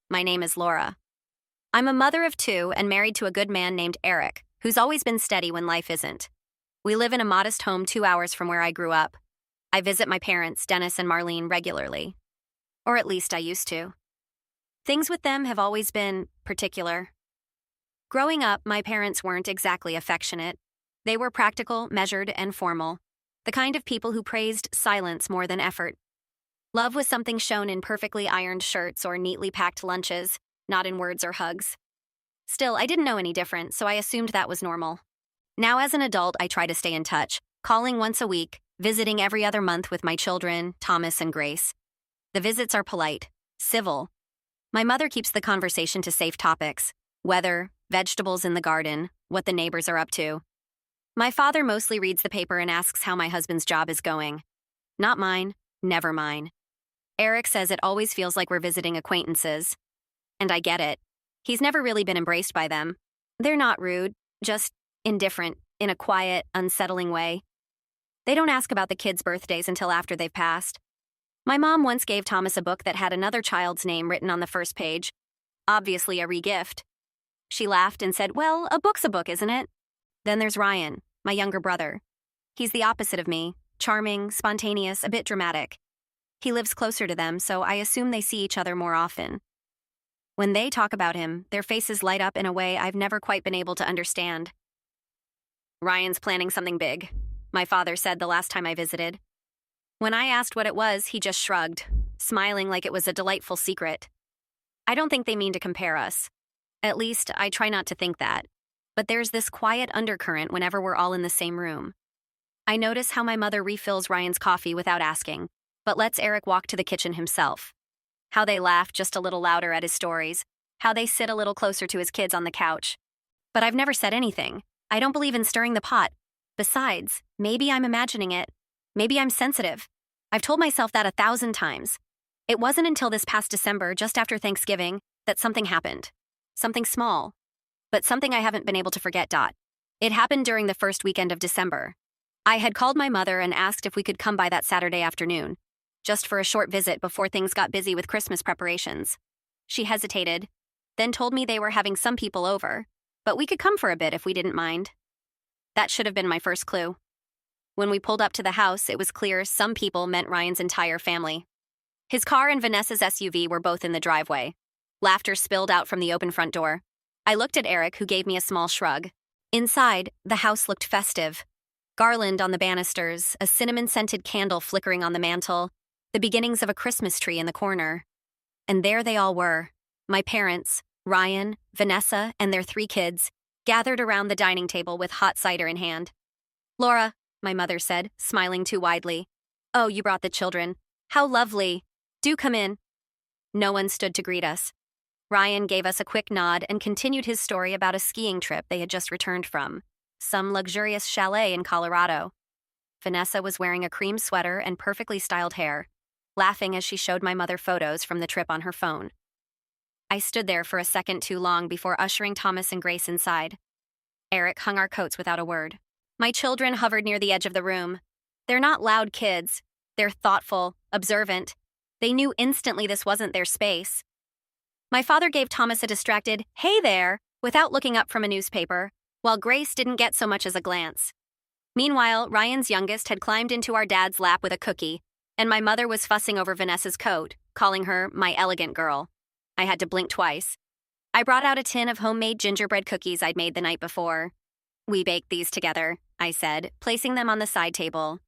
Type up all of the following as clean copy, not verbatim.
My name is Laura. I'm a mother of two and married to a good man named Eric, who's always been steady when life isn't. We live in a modest home 2 hours from where I grew up. I visit my parents, Dennis and Marlene, regularly. Or at least I used to. Things with them have always been particular. Growing up, my parents weren't exactly affectionate. They were practical, measured, and formal. The kind of people who praised silence more than effort. Love was something shown in perfectly ironed shirts or neatly packed lunches, not in words or hugs. Still, I didn't know any different, so I assumed that was normal. Now, as an adult, I try to stay in touch, calling once a week, visiting every other month with my children, Thomas and Grace. The visits are polite, civil. My mother keeps the conversation to safe topics: weather, vegetables in the garden, what the neighbors are up to. My father mostly reads the paper and asks how my husband's job is going. Not mine, never mine. Eric says it always feels like we're visiting acquaintances. And I get it. He's never really been embraced by them. They're not rude, just indifferent, in a quiet, unsettling way. They don't ask about the kids' birthdays until after they've passed. My mom once gave Thomas a book that had another child's name written on the first page. Obviously a re-gift. She laughed and said, "Well, a book's a book, isn't it?" Then there's Ryan, my younger brother. He's the opposite of me, charming, spontaneous, a bit dramatic. He lives closer to them, so I assume they see each other more often. When they talk about him, their faces light up in a way I've never quite been able to understand. "Ryan's planning something big," my father said the last time I visited. When I asked what it was, he just shrugged, smiling like it was a delightful secret. I don't think they mean to compare us. At least, I try not to think that. But there's this quiet undercurrent whenever we're all in the same room. I notice how my mother refills Ryan's coffee without asking, but lets Eric walk to the kitchen himself. How they laugh just a little louder at his stories. How they sit a little closer to his kids on the couch. But I've never said anything. I don't believe in stirring the pot. Besides, maybe I'm imagining it. Maybe I'm sensitive. I've told myself that 1,000 times. It wasn't until this past December, just after Thanksgiving, that something happened. Something small. But something I haven't been able to forget. It happened during the first weekend of December. I had called my mother and asked if we could come by that Saturday afternoon, just for a short visit before things got busy with Christmas preparations. She hesitated, then told me they were having some people over, but we could come for a bit if we didn't mind. That should have been my first clue. When we pulled up to the house, it was clear some people meant Ryan's entire family. His car and Vanessa's SUV were both in the driveway. Laughter spilled out from the open front door. I looked at Eric, who gave me a small shrug. Inside, the house looked festive. Garland on the banisters, a cinnamon-scented candle flickering on the mantel, the beginnings of a Christmas tree in the corner. And there they all were, my parents, Ryan, Vanessa, and their 3 kids, gathered around the dining table with hot cider in hand. "Laura," my mother said, smiling too widely. "Oh, you brought the children. How lovely. Do come in." No one stood to greet us. Ryan gave us a quick nod and continued his story about a skiing trip they had just returned from, some luxurious chalet in Colorado. Vanessa was wearing a cream sweater and perfectly styled hair, laughing as she showed my mother photos from the trip on her phone. I stood there for a second too long before ushering Thomas and Grace inside. Eric hung our coats without a word. My children hovered near the edge of the room. They're not loud kids. They're thoughtful, observant. They knew instantly this wasn't their space. My father gave Thomas a distracted, "Hey there," without looking up from a newspaper, while Grace didn't get so much as a glance. Meanwhile, Ryan's youngest had climbed into our dad's lap with a cookie, and my mother was fussing over Vanessa's coat, calling her my elegant girl. I had to blink twice. I brought out a tin of homemade gingerbread cookies I'd made the night before. "We baked these together," I said, placing them on the side table.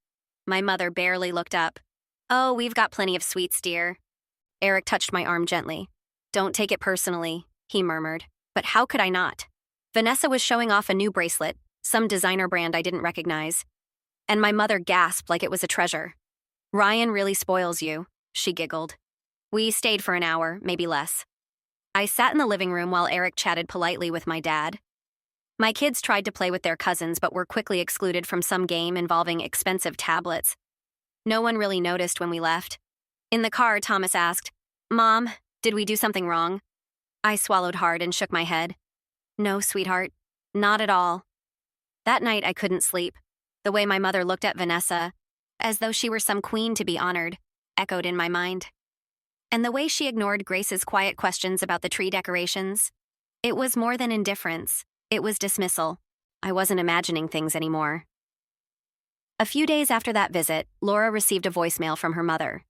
My mother barely looked up. "Oh, we've got plenty of sweets, dear." Eric touched my arm gently. "Don't take it personally," he murmured. But how could I not? Vanessa was showing off a new bracelet, some designer brand I didn't recognize. And my mother gasped like it was a treasure. "Ryan really spoils you," she giggled. We stayed for an hour, maybe less. I sat in the living room while Eric chatted politely with my dad. My kids tried to play with their cousins but were quickly excluded from some game involving expensive tablets. No one really noticed when we left. In the car, Thomas asked, "Mom, did we do something wrong?" I swallowed hard and shook my head. "No, sweetheart, not at all." That night I couldn't sleep. The way my mother looked at Vanessa, as though she were some queen to be honored, echoed in my mind. And the way she ignored Grace's quiet questions about the tree decorations, it was more than indifference. It was dismissal. I wasn't imagining things anymore. A few days after that visit, Laura received a voicemail from her mother.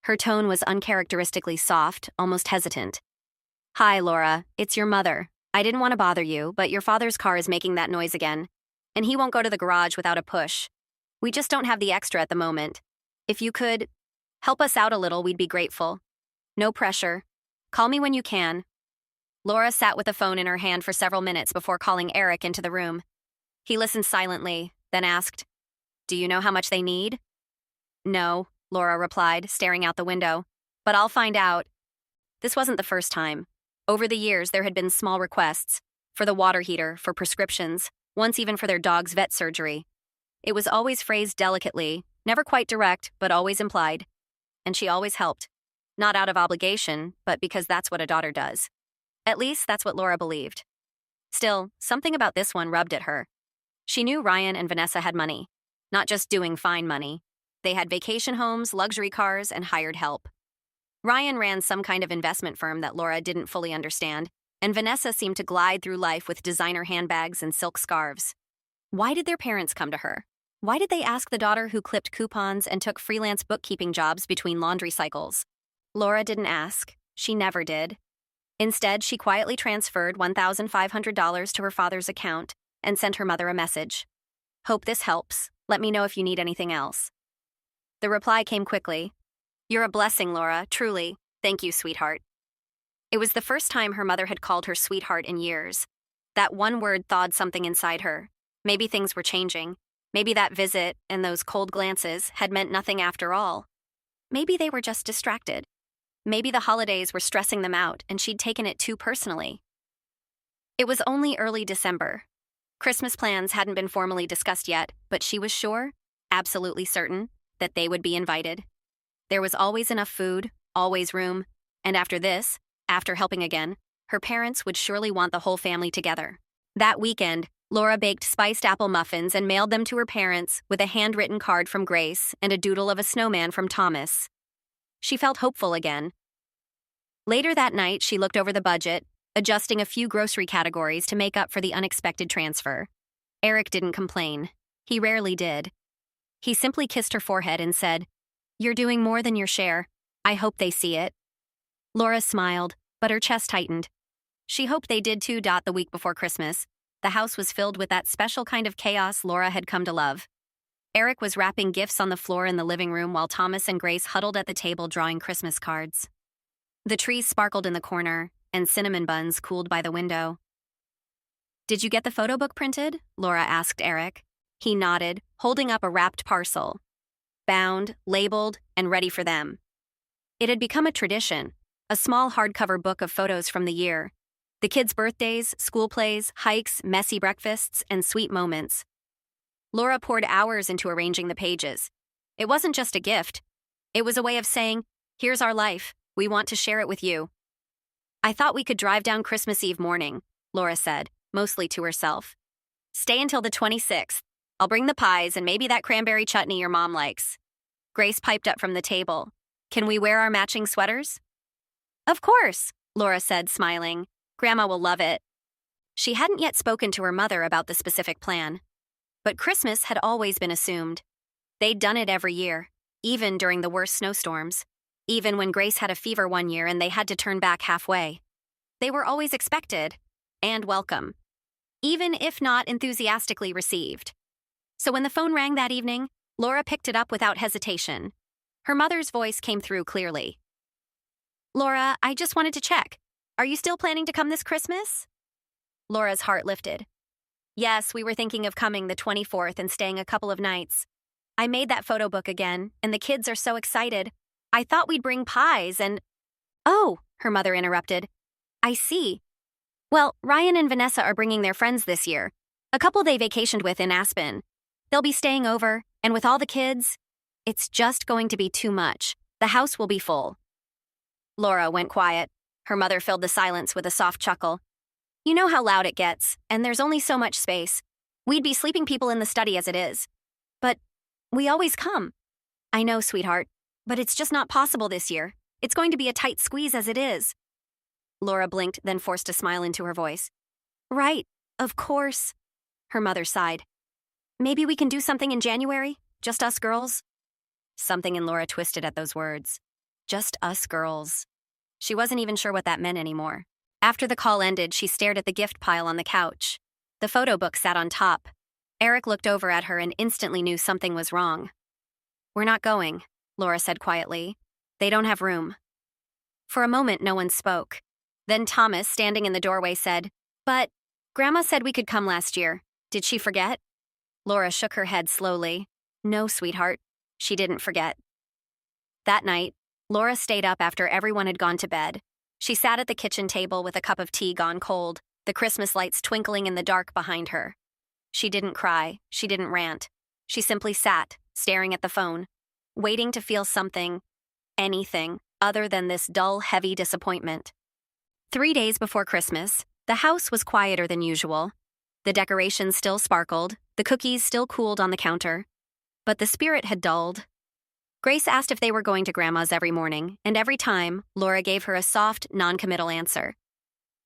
Her tone was uncharacteristically soft, almost hesitant. "Hi, Laura. It's your mother. I didn't want to bother you, but your father's car is making that noise again, and he won't go to the garage without a push. We just don't have the extra at the moment. If you could help us out a little, we'd be grateful. No pressure. Call me when you can." Laura sat with the phone in her hand for several minutes before calling Eric into the room. He listened silently, then asked, "Do you know how much they need?" "No," Laura replied, staring out the window. "But I'll find out." This wasn't the first time. Over the years, there had been small requests for the water heater, for prescriptions, once even for their dog's vet surgery. It was always phrased delicately, never quite direct, but always implied. And she always helped. Not out of obligation, but because that's what a daughter does. At least that's what Laura believed. Still, something about this one rubbed at her. She knew Ryan and Vanessa had money. Not just doing fine money. They had vacation homes, luxury cars, and hired help. Ryan ran some kind of investment firm that Laura didn't fully understand, and Vanessa seemed to glide through life with designer handbags and silk scarves. Why did their parents come to her? Why did they ask the daughter who clipped coupons and took freelance bookkeeping jobs between laundry cycles? Laura didn't ask. She never did. Instead, she quietly transferred $1,500 to her father's account and sent her mother a message. "Hope this helps. Let me know if you need anything else." The reply came quickly. "You're a blessing, Laura, truly. Thank you, sweetheart." It was the first time her mother had called her sweetheart in years. That one word thawed something inside her. Maybe things were changing. Maybe that visit and those cold glances had meant nothing after all. Maybe they were just distracted. Maybe the holidays were stressing them out and she'd taken it too personally. It was only early December. Christmas plans hadn't been formally discussed yet, but she was sure, absolutely certain, that they would be invited. There was always enough food, always room, and after this, after helping again, her parents would surely want the whole family together. That weekend, Laura baked spiced apple muffins and mailed them to her parents with a handwritten card from Grace and a doodle of a snowman from Thomas. She felt hopeful again. Later that night, she looked over the budget, adjusting a few grocery categories to make up for the unexpected transfer. Eric didn't complain. He rarely did. He simply kissed her forehead and said, "You're doing more than your share. I hope they see it." Laura smiled, but her chest tightened. She hoped they did too. The week before Christmas, the house was filled with that special kind of chaos Laura had come to love. Eric was wrapping gifts on the floor in the living room while Thomas and Grace huddled at the table drawing Christmas cards. The trees sparkled in the corner, and cinnamon buns cooled by the window. "Did you get the photo book printed?" Laura asked Eric. He nodded, holding up a wrapped parcel. Bound, labeled, and ready for them. It had become a tradition, a small hardcover book of photos from the year. The kids' birthdays, school plays, hikes, messy breakfasts, and sweet moments. Laura poured hours into arranging the pages. It wasn't just a gift. It was a way of saying, "Here's our life. We want to share it with you." "I thought we could drive down Christmas Eve morning," Laura said, mostly to herself. "Stay until the 26th. I'll bring the pies and maybe that cranberry chutney your mom likes." Grace piped up from the table. "Can we wear our matching sweaters?" "Of course," Laura said, smiling. "Grandma will love it." She hadn't yet spoken to her mother about the specific plan. But Christmas had always been assumed. They'd done it every year, even during the worst snowstorms. Even when Grace had a fever one year and they had to turn back halfway. They were always expected and welcome, even if not enthusiastically received. So when the phone rang that evening, Laura picked it up without hesitation. Her mother's voice came through clearly. "Laura, I just wanted to check. Are you still planning to come this Christmas?" Laura's heart lifted. "Yes, we were thinking of coming the 24th and staying a couple of nights. I made that photo book again, and the kids are so excited. I thought we'd bring pies and—" "Oh," her mother interrupted. "I see. Well, Ryan and Vanessa are bringing their friends this year, a couple they vacationed with in Aspen. They'll be staying over, and with all the kids, it's just going to be too much. The house will be full." Laura went quiet. Her mother filled the silence with a soft chuckle. "You know how loud it gets, and there's only so much space. We'd be sleeping people in the study as it is. But we always come." "I know, sweetheart, but it's just not possible this year. It's going to be a tight squeeze as it is. Laura blinked, then forced a smile into her voice. Right, of course. Her mother sighed. Maybe we can do something in January? Just us girls? Something in Laura twisted at those words. Just us girls. She wasn't even sure what that meant anymore. After the call ended, she stared at the gift pile on the couch. The photo book sat on top. Eric looked over at her and instantly knew something was wrong. We're not going, Laura said quietly. They don't have room. For a moment, no one spoke. Then Thomas, standing in the doorway, said, But Grandma said we could come last year. Did she forget? Laura shook her head slowly. No, sweetheart. She didn't forget. That night, Laura stayed up after everyone had gone to bed. She sat at the kitchen table with a cup of tea gone cold, the Christmas lights twinkling in the dark behind her. She didn't cry. She didn't rant. She simply sat, staring at the phone, waiting to feel something, anything, other than this dull, heavy disappointment. 3 days before Christmas, the house was quieter than usual. The decorations still sparkled, the cookies still cooled on the counter. But the spirit had dulled. Grace asked if they were going to Grandma's every morning, and every time, Laura gave her a soft, non-committal answer.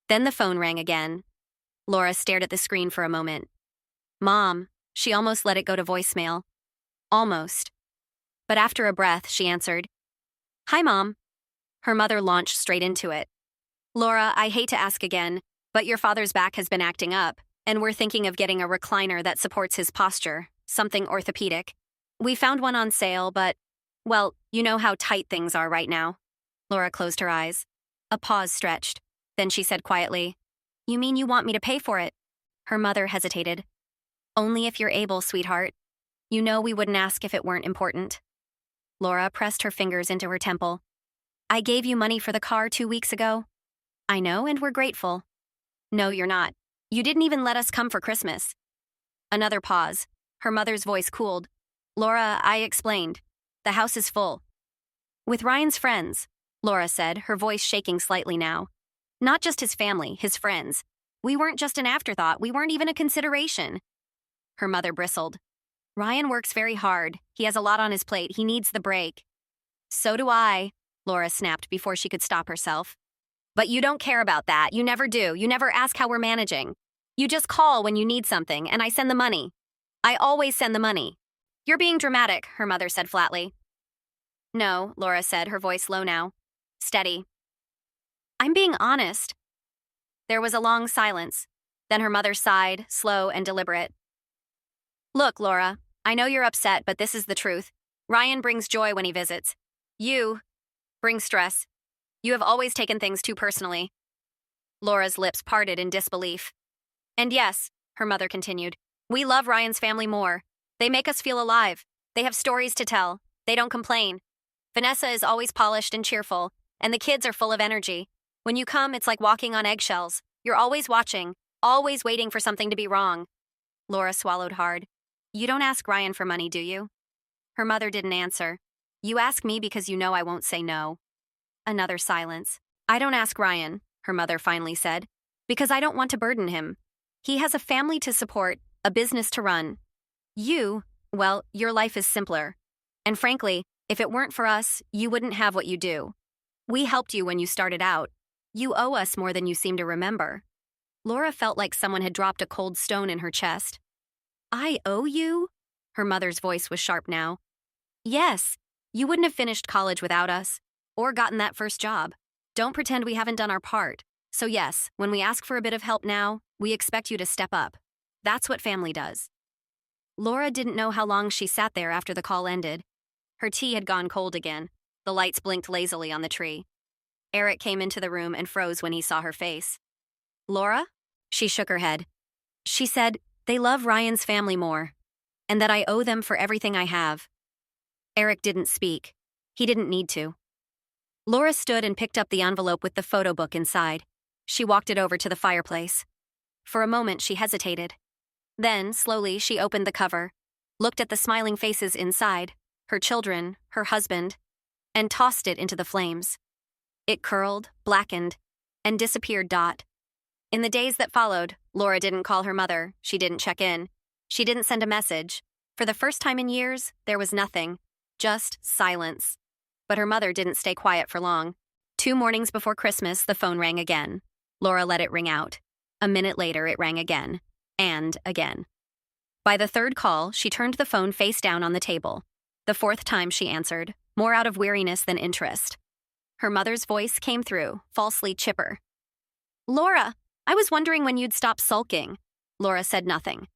Then the phone rang again. Laura stared at the screen for a moment. Mom, she almost let it go to voicemail. Almost. But after a breath, she answered, Hi, Mom. Her mother launched straight into it. Laura, I hate to ask again, but your father's back has been acting up, and we're thinking of getting a recliner that supports his posture, something orthopedic. We found one on sale, but, well, you know how tight things are right now. Laura closed her eyes. A pause stretched. Then she said quietly, You mean you want me to pay for it? Her mother hesitated. Only if you're able, sweetheart. You know we wouldn't ask if it weren't important. Laura pressed her fingers into her temple. I gave you money for the car 2 weeks ago. I know, and we're grateful. No, you're not. You didn't even let us come for Christmas. Another pause. Her mother's voice cooled. Laura, I explained. The house is full. With Ryan's friends, Laura said, her voice shaking slightly now. Not just his family, his friends. We weren't just an afterthought. We weren't even a consideration. Her mother bristled. Ryan works very hard. He has a lot on his plate. He needs the break. So do I, Laura snapped before she could stop herself. But you don't care about that. You never do. You never ask how we're managing. You just call when you need something, and I send the money. I always send the money. You're being dramatic, her mother said flatly. No, Laura said, her voice low now. Steady. I'm being honest. There was a long silence. Then her mother sighed, slow and deliberate. Look, Laura, I know you're upset, but this is the truth. Ryan brings joy when he visits. You bring stress. You have always taken things too personally. Laura's lips parted in disbelief. And yes, her mother continued, we love Ryan's family more. They make us feel alive. They have stories to tell. They don't complain. Vanessa is always polished and cheerful, and the kids are full of energy. When you come, it's like walking on eggshells. You're always watching, always waiting for something to be wrong. Laura swallowed hard. You don't ask Ryan for money, do you? Her mother didn't answer. You ask me because you know I won't say no. Another silence. I don't ask Ryan, her mother finally said, because I don't want to burden him. He has a family to support, a business to run. You, well, your life is simpler. And frankly, if it weren't for us, you wouldn't have what you do. We helped you when you started out. You owe us more than you seem to remember. Laura felt like someone had dropped a cold stone in her chest. I owe you? Her mother's voice was sharp now. Yes, you wouldn't have finished college without us, or gotten that first job. Don't pretend we haven't done our part. So yes, when we ask for a bit of help now, we expect you to step up. That's what family does. Laura didn't know how long she sat there after the call ended. Her tea had gone cold again. The lights blinked lazily on the tree. Eric came into the room and froze when he saw her face. Laura? She shook her head. She said, they love Ryan's family more, and that I owe them for everything I have. Eric didn't speak. He didn't need to. Laura stood and picked up the envelope with the photo book inside. She walked it over to the fireplace. For a moment, she hesitated. Then, slowly, she opened the cover, looked at the smiling faces inside, her children, her husband, and tossed it into the flames. It curled, blackened, and disappeared. In the days that followed, Laura didn't call her mother. She didn't check in. She didn't send a message. For the first time in years, there was nothing, just silence. but her mother didn't stay quiet for long. 2 mornings before Christmas, the phone rang again. Laura let it ring out. A minute later, it rang again. And again. By the third call, she turned the phone face down on the table. The fourth time she answered, more out of weariness than interest. Her mother's voice came through, falsely chipper. "Laura, I was wondering when you'd stop sulking." Laura said nothing.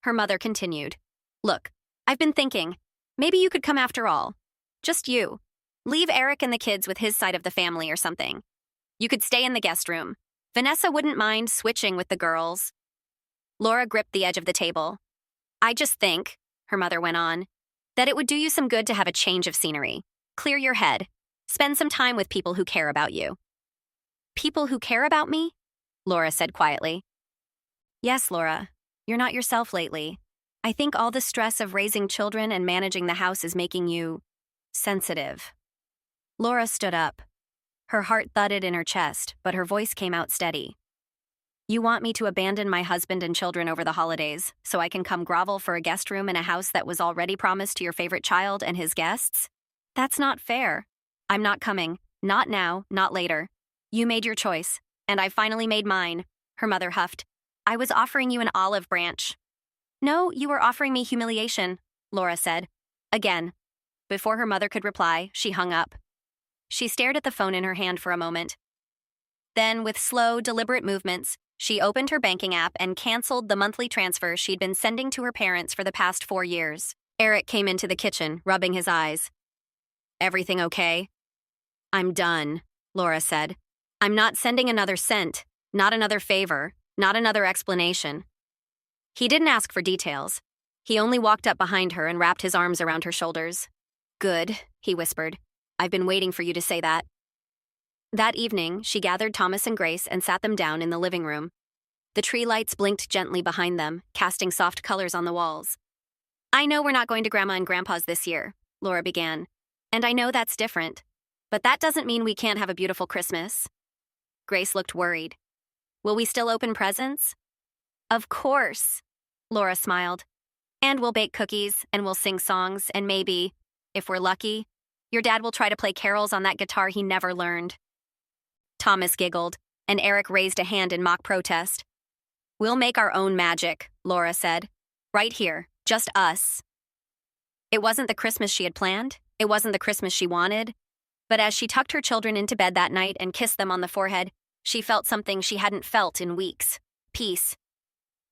Her mother continued. "Look, I've been thinking. Maybe you could come after all. Just you. Leave Eric and the kids with his side of the family or something. You could stay in the guest room. Vanessa wouldn't mind switching with the girls." Laura gripped the edge of the table. "I just think," her mother went on, "that it would do you some good to have a change of scenery. Clear your head. Spend some time with people who care about you." "People who care about me?" Laura said quietly. "Yes, Laura. You're not yourself lately. I think all the stress of raising children and managing the house is making you sensitive." Laura stood up. Her heart thudded in her chest, but her voice came out steady. "You want me to abandon my husband and children over the holidays so I can come grovel for a guest room in a house that was already promised to your favorite child and his guests? That's not fair. I'm not coming. Not now, not later. You made your choice, and I finally made mine," her mother huffed. "I was offering you an olive branch." "No, you were offering me humiliation," Laura said. Again. Before her mother could reply, she hung up. She stared at the phone in her hand for a moment. Then, with slow, deliberate movements, she opened her banking app and canceled the monthly transfer she'd been sending to her parents for the past 4 years. Eric came into the kitchen, rubbing his eyes. "Everything okay?" "I'm done," Laura said. "I'm not sending another cent, not another favor, not another explanation." He didn't ask for details. He only walked up behind her and wrapped his arms around her shoulders. "Good," he whispered. "I've been waiting for you to say that." That evening, she gathered Thomas and Grace and sat them down in the living room. The tree lights blinked gently behind them, casting soft colors on the walls. "I know we're not going to Grandma and Grandpa's this year," Laura began. "And I know that's different. But that doesn't mean we can't have a beautiful Christmas." Grace looked worried. "Will we still open presents?" "Of course," Laura smiled. "And we'll bake cookies, and we'll sing songs, and maybe, if we're lucky, your dad will try to play carols on that guitar he never learned." Thomas giggled, and Eric raised a hand in mock protest. "We'll make our own magic," Laura said. "Right here, just us." It wasn't the Christmas she had planned. It wasn't the Christmas she wanted. But as she tucked her children into bed that night and kissed them on the forehead, she felt something she hadn't felt in weeks. Peace.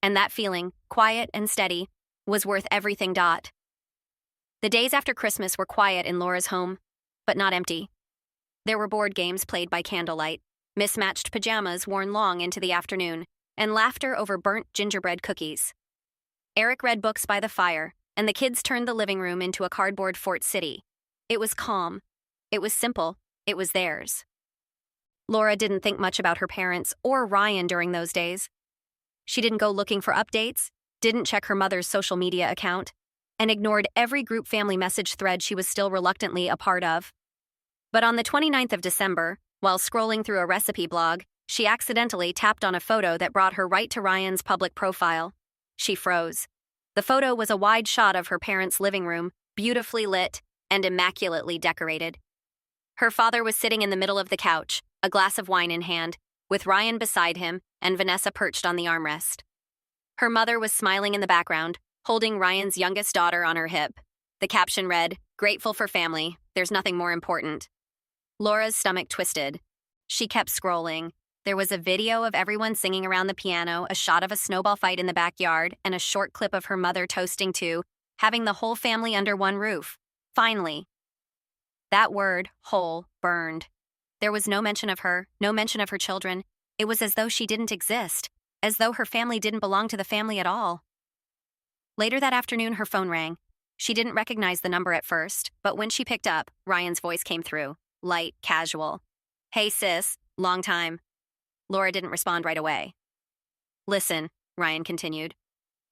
And that feeling, quiet and steady, was worth everything. The days after Christmas were quiet in Laura's home, but not empty. There were board games played by candlelight, mismatched pajamas worn long into the afternoon, and laughter over burnt gingerbread cookies. Eric read books by the fire, and the kids turned the living room into a cardboard fort city. It was calm. It was simple. It was theirs. Laura didn't think much about her parents or Ryan during those days. She didn't go looking for updates, didn't check her mother's social media account, and ignored every group family message thread she was still reluctantly a part of. But on the 29th of December, while scrolling through a recipe blog, she accidentally tapped on a photo that brought her right to Ryan's public profile. She froze. The photo was a wide shot of her parents' living room, beautifully lit and immaculately decorated. Her father was sitting in the middle of the couch, a glass of wine in hand, with Ryan beside him and Vanessa perched on the armrest. Her mother was smiling in the background, holding Ryan's youngest daughter on her hip. The caption read, "Grateful for family, there's nothing more important." Laura's stomach twisted. She kept scrolling. There was a video of everyone singing around the piano, a shot of a snowball fight in the backyard, and a short clip of her mother toasting to having the whole family under one roof. Finally. That word, whole, burned. There was no mention of her, no mention of her children. It was as though she didn't exist, as though her family didn't belong to the family at all. Later that afternoon, her phone rang. She didn't recognize the number at first, but when she picked up, Ryan's voice came through, light, casual. "Hey sis, long time." Laura didn't respond right away. "Listen," Ryan continued.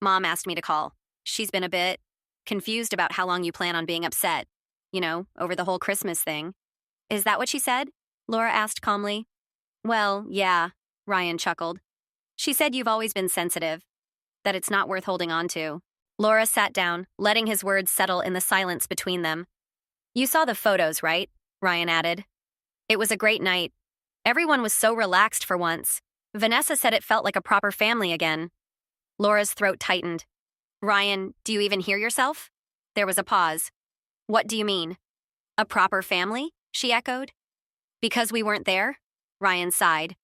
"Mom asked me to call. She's been a bit confused about how long you plan on being upset. You know, over the whole Christmas thing." "Is that what she said?" Laura asked calmly. "Well, yeah," Ryan chuckled. "She said you've always been sensitive, that it's not worth holding on to." Laura sat down, letting his words settle in the silence between them. You saw the photos, right? Ryan added. It was a great night. Everyone was so relaxed for once. Vanessa said it felt like a proper family again. Laura's throat tightened. Ryan, do you even hear yourself? There was a pause. What do you mean? A proper family? She echoed. Because we weren't there? Ryan sighed.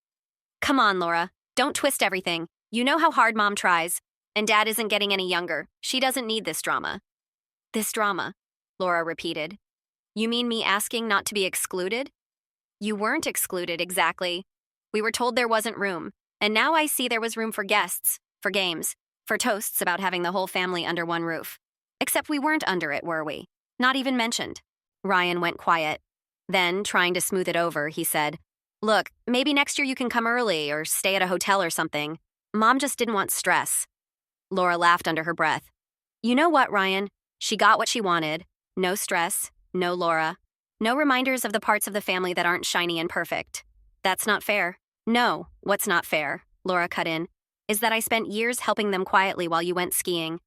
Come on, Laura. Don't twist everything. You know how hard Mom tries. And Dad isn't getting any younger. She doesn't need this drama. This drama, Laura repeated. You mean me asking not to be excluded? You weren't excluded, exactly. We were told there wasn't room. And now I see there was room for guests, for games, for toasts about having the whole family under one roof. Except we weren't under it, were we? Not even mentioned. Ryan went quiet. Then, trying to smooth it over, he said, Look, maybe next year you can come early or stay at a hotel or something. Mom just didn't want stress. Laura laughed under her breath. You know what, Ryan? She got what she wanted. No stress, no Laura. No reminders of the parts of the family that aren't shiny and perfect. That's not fair. No, what's not fair, Laura cut in, is that I spent years helping them quietly while you went skiing.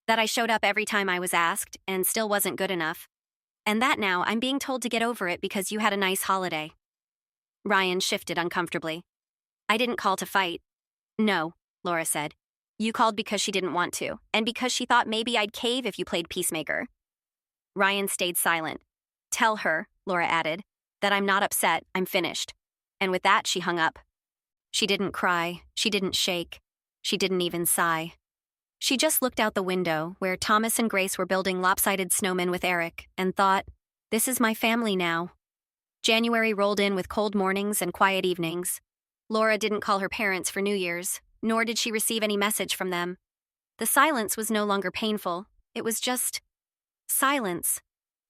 That I showed up every time I was asked and still wasn't good enough. And that now I'm being told to get over it because you had a nice holiday. Ryan shifted uncomfortably. I didn't call to fight. No, Laura said. You called because she didn't want to, and because she thought maybe I'd cave if you played peacemaker. Ryan stayed silent. Tell her, Laura added, that I'm not upset, I'm finished. And with that, she hung up. She didn't cry, she didn't shake, she didn't even sigh. She just looked out the window, where Thomas and Grace were building lopsided snowmen with Eric, and thought, this is my family now. January rolled in with cold mornings and quiet evenings. Laura didn't call her parents for New Year's, nor did she receive any message from them. The silence was no longer painful, it was just silence.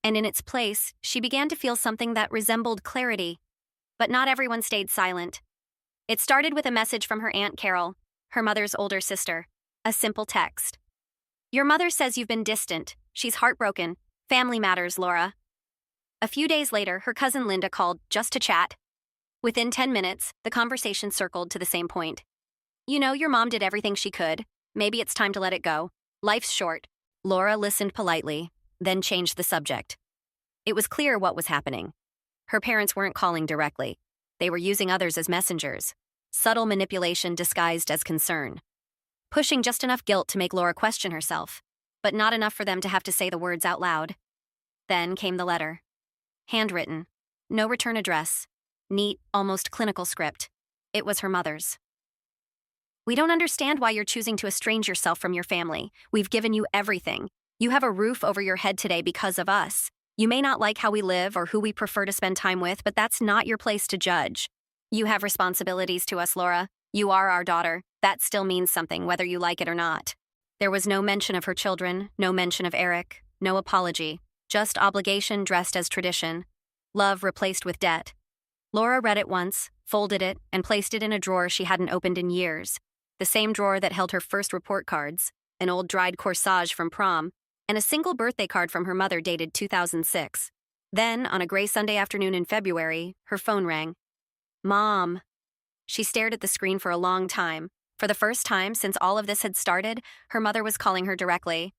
And in its place, she began to feel something that resembled clarity. But not everyone stayed silent. It started with a message from her Aunt Carol, her mother's older sister. A simple text. Your mother says you've been distant. She's heartbroken. Family matters, Laura. A few days later, her cousin Linda called just to chat. Within 10 minutes, the conversation circled to the same point. You know, your mom did everything she could. Maybe it's time to let it go. Life's short. Laura listened politely, then changed the subject. It was clear what was happening. Her parents weren't calling directly. They were using others as messengers. Subtle manipulation disguised as concern. Pushing just enough guilt to make Laura question herself, but not enough for them to have to say the words out loud. Then came the letter. Handwritten. No return address. Neat, almost clinical script. It was her mother's. We don't understand why you're choosing to estrange yourself from your family. We've given you everything. You have a roof over your head today because of us. You may not like how we live or who we prefer to spend time with, but that's not your place to judge. You have responsibilities to us, Laura. You are our daughter. That still means something, whether you like it or not. There was no mention of her children, no mention of Eric, no apology, just obligation dressed as tradition. Love replaced with debt. Laura read it once, folded it, and placed it in a drawer she hadn't opened in years. The same drawer that held her first report cards, an old dried corsage from prom, and a single birthday card from her mother dated 2006. Then, on a gray Sunday afternoon in February, her phone rang. Mom. She stared at the screen for a long time. For the first time since all of this had started, her mother was calling her directly.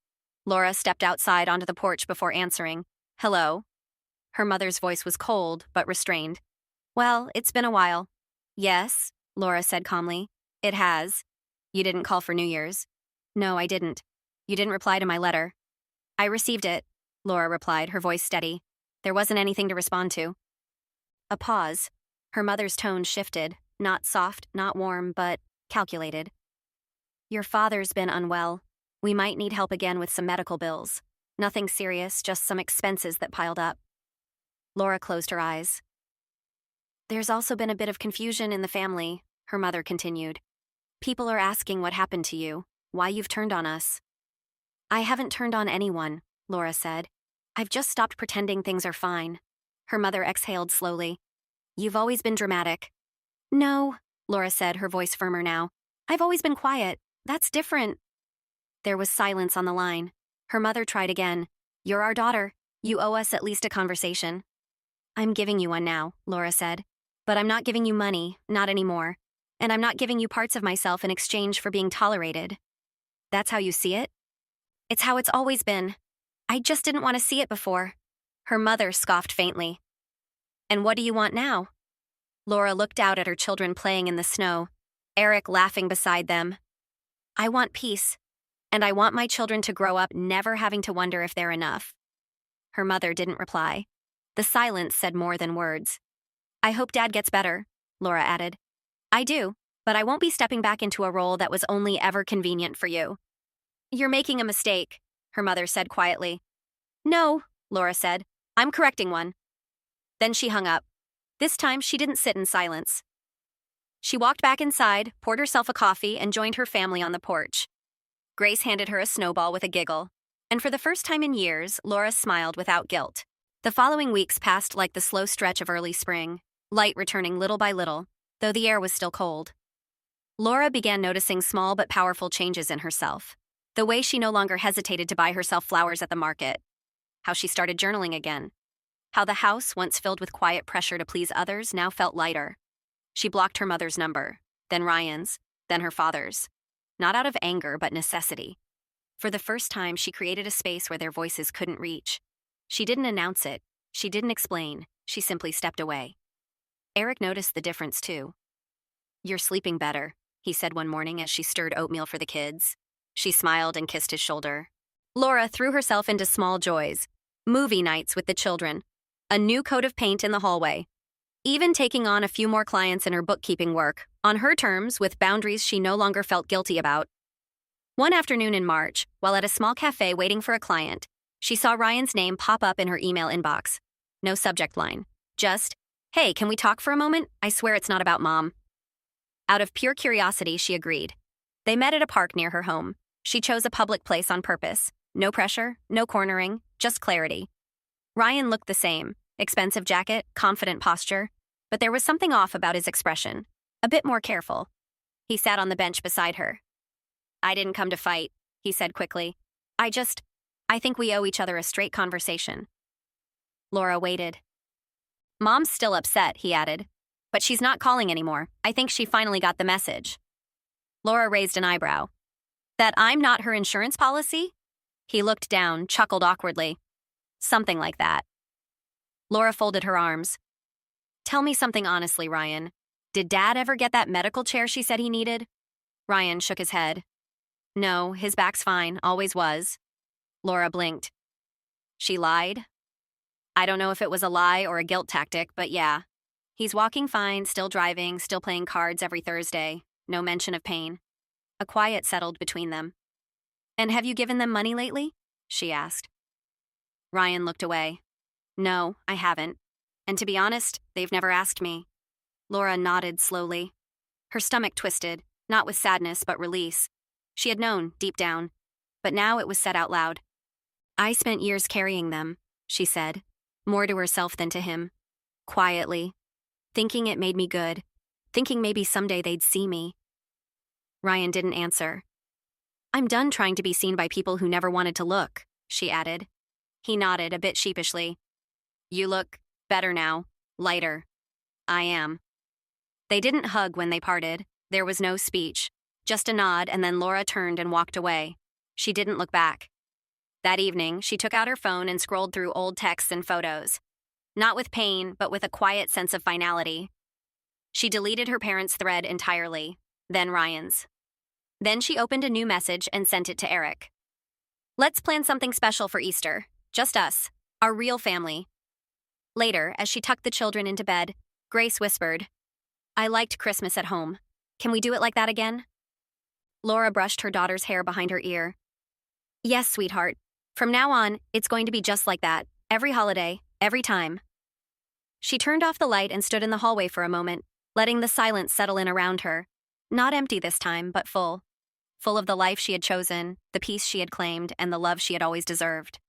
Laura stepped outside onto the porch before answering. Hello. Her mother's voice was cold, but restrained. Well, it's been a while. Yes, Laura said calmly. It has. You didn't call for New Year's. No, I didn't. You didn't reply to my letter. I received it, Laura replied, her voice steady. There wasn't anything to respond to. A pause. Her mother's tone shifted, not soft, not warm, but calculated. Your father's been unwell. We might need help again with some medical bills. Nothing serious, just some expenses that piled up. Laura closed her eyes. There's also been a bit of confusion in the family, her mother continued. People are asking what happened to you, why you've turned on us. I haven't turned on anyone, Laura said. I've just stopped pretending things are fine. Her mother exhaled slowly. You've always been dramatic. No, Laura said, her voice firmer now. I've always been quiet. That's different. There was silence on the line. Her mother tried again. You're our daughter. You owe us at least a conversation. I'm giving you one now, Laura said. But I'm not giving you money, not anymore. And I'm not giving you parts of myself in exchange for being tolerated. That's how you see it? It's how it's always been. I just didn't want to see it before. Her mother scoffed faintly. And what do you want now? Laura looked out at her children playing in the snow, Eric laughing beside them. I want peace, and I want my children to grow up never having to wonder if they're enough. Her mother didn't reply. The silence said more than words. I hope Dad gets better, Laura added. I do, but I won't be stepping back into a role that was only ever convenient for you. You're making a mistake, her mother said quietly. No, Laura said. I'm correcting one. Then she hung up. This time she didn't sit in silence. She walked back inside, poured herself a coffee, and joined her family on the porch. Grace handed her a snowball with a giggle. And for the first time in years, Laura smiled without guilt. The following weeks passed like the slow stretch of early spring, light returning little by little, though the air was still cold. Laura began noticing small but powerful changes in herself. The way she no longer hesitated to buy herself flowers at the market. How she started journaling again. How the house, once filled with quiet pressure to please others, now felt lighter. She blocked her mother's number, then Ryan's, then her father's. Not out of anger, but necessity. For the first time, she created a space where their voices couldn't reach. She didn't announce it. She didn't explain. She simply stepped away. Eric noticed the difference, too. You're sleeping better, he said one morning as she stirred oatmeal for the kids. She smiled and kissed his shoulder. Laura threw herself into small joys. Movie nights with the children. A new coat of paint in the hallway. Even taking on a few more clients in her bookkeeping work, on her terms with boundaries she no longer felt guilty about. One afternoon in March, while at a small cafe waiting for a client, she saw Ryan's name pop up in her email inbox. No subject line. Just, hey, can we talk for a moment? I swear it's not about Mom. Out of pure curiosity, she agreed. They met at a park near her home. She chose a public place on purpose. No pressure, no cornering, just clarity. Ryan looked the same. Expensive jacket, confident posture. But there was something off about his expression. A bit more careful. He sat on the bench beside her. I didn't come to fight, he said quickly. I think we owe each other a straight conversation. Laura waited. Mom's still upset, he added. But she's not calling anymore. I think she finally got the message. Laura raised an eyebrow. That I'm not her insurance policy? He looked down, chuckled awkwardly. Something like that. Laura folded her arms. Tell me something honestly, Ryan. Did Dad ever get that medical chair she said he needed? Ryan shook his head. No, his back's fine, always was. Laura blinked. She lied? I don't know if it was a lie or a guilt tactic, but yeah. He's walking fine, still driving, still playing cards every Thursday. No mention of pain. A quiet settled between them. And have you given them money lately? She asked. Ryan looked away. No, I haven't. And to be honest, they've never asked me. Laura nodded slowly. Her stomach twisted, not with sadness but release. She had known, deep down. But now it was said out loud. I spent years carrying them, she said, more to herself than to him. Quietly. Thinking it made me good. Thinking maybe someday they'd see me. Ryan didn't answer. I'm done trying to be seen by people who never wanted to look, she added. He nodded a bit sheepishly. You look better now, lighter. I am. They didn't hug when they parted. There was no speech, just a nod, and then Laura turned and walked away. She didn't look back. That evening, she took out her phone and scrolled through old texts and photos. Not with pain, but with a quiet sense of finality. She deleted her parents' thread entirely, then Ryan's. Then she opened a new message and sent it to Eric. Let's plan something special for Easter. Just us. Our real family. Later, as she tucked the children into bed, Grace whispered, I liked Christmas at home. Can we do it like that again? Laura brushed her daughter's hair behind her ear. Yes, sweetheart. From now on, it's going to be just like that. Every holiday, every time. She turned off the light and stood in the hallway for a moment, letting the silence settle in around her. Not empty this time, but full. Full of the life she had chosen, the peace she had claimed, and the love she had always deserved.